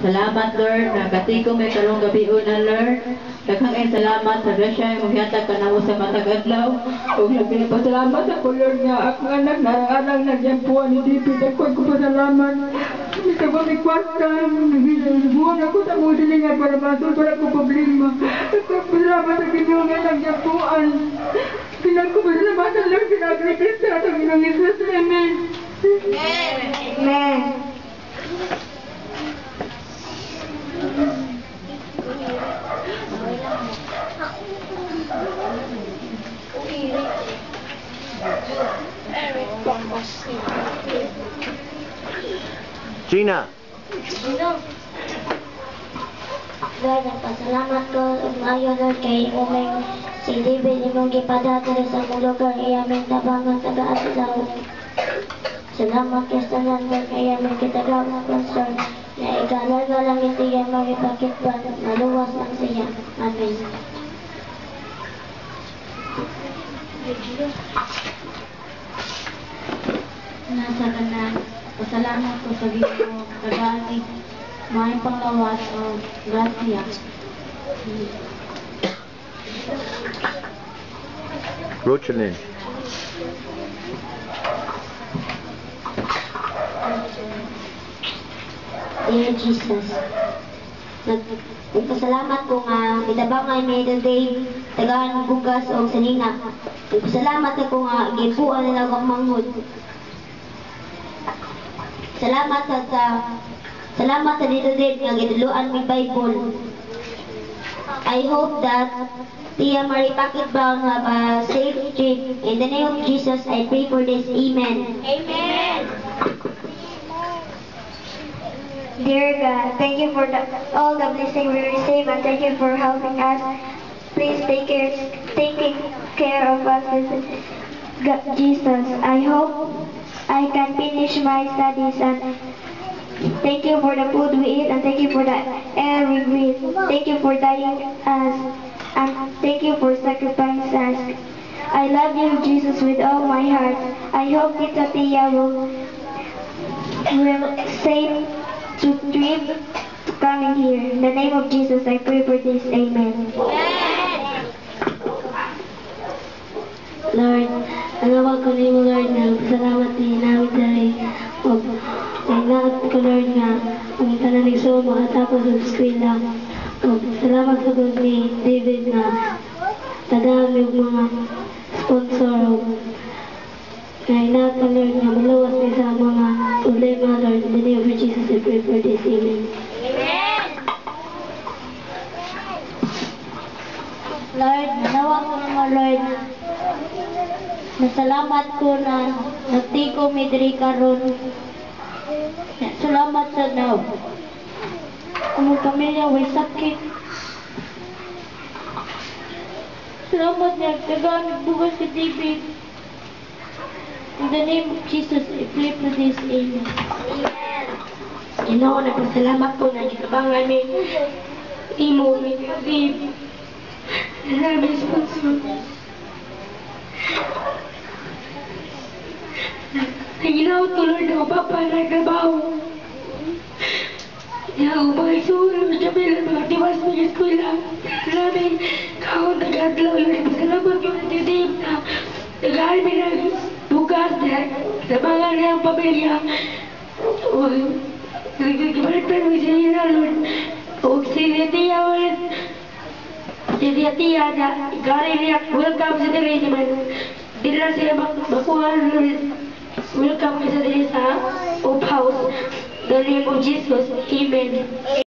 Salamat Lord, nagati ko may karong gabi na Lord. Daghang salamat sa grasya imong gihatag kanamo sa matag adlaw. Ug nagpasalamat ako Lord nga akong anak narang-arang nagyampuan ni David. Ako pasalamat. Ito ba may kwarta? Buwan ako sa mga silingan para masutol ako problema. Pasalamat sa Ginoo nga nagyampuan. Pinagpasalamat sa Lord pinag-request sa atong Ginoong Hesus. Amen. Amen. Gina. Lord, nagpasalamat ko ngayon Lord kay umeng si David imong gipadadala sa mong lugar iyaming tabangan sa gaadlaw. Salamat kay sa Lord kay iyaming kitagawang sponsor na igalarga lang itiyan magipakitban maluwas lang siya. Amen. Nasa kanang pasalamat ko sa Ginoo kagabi may panglawas o grasya. Rochelin. Dear Jesus, nagpasalamat ko nga itabangay ni Dave tagahan bugas o sanina. Nagpasalamat ako nga gipuan nila kong manghod. Salamat sa dito Dave nga giduluan mi Bible. I hope that Tia Marie Packet Brown have a safe trip. In the name of Jesus, I pray for this. Amen. Amen. Dear God, thank you for all the blessing we receive and thank you for helping us. Please taking care of us with God, Jesus. I hope I can finish my studies and thank you for the food we eat and thank you for the air we breathe. Thank you for dying us and thank you for sacrificing us. I love you, Jesus, with all my heart. I hope Tita Tia will safe to trip to coming here. In the name of Jesus, I pray for this. Amen. Lord, nangawag ko na mo Lord na salamat din namin dahil nangawag ko Lord nga ang tanang so makatapos sa eskwela. Salamat sa Lord ni David na tadami yung mga sponsor. Kaya lahat ka Lord nga malawas na sa mga problema Lord. In the name of Jesus, I pray for this. Amen. Lord, nanawag ko naman Lord nasalamat ko na nagtiko mi diri karon. Salamat sa now. Among pamilya way sakit. Salamat na tagaan bugas si David. In the name of Jesus, I pray for this. Amen. Ginoo, nagpasalamat ko na gitabangan mi imo mi David. Salamat sponsor. Naginaw to Lord ako papa nagtrabaho. Ako mga isura, magkabilan, mga tiwas, mga eskwela. Maraming kaon tagadlaw Lord. Salamat ko na titip na nag-aalmi ng bukas na sa mga niyang pamilya. Nagkikibalit pa naman siya na Lord. O si Tia ulit. Si Tia na gari niya. Welcome sa diri naman. Dili na siya makuha Lord. Welcome sa diri sa Hope House. In the name of Jesus, Amen.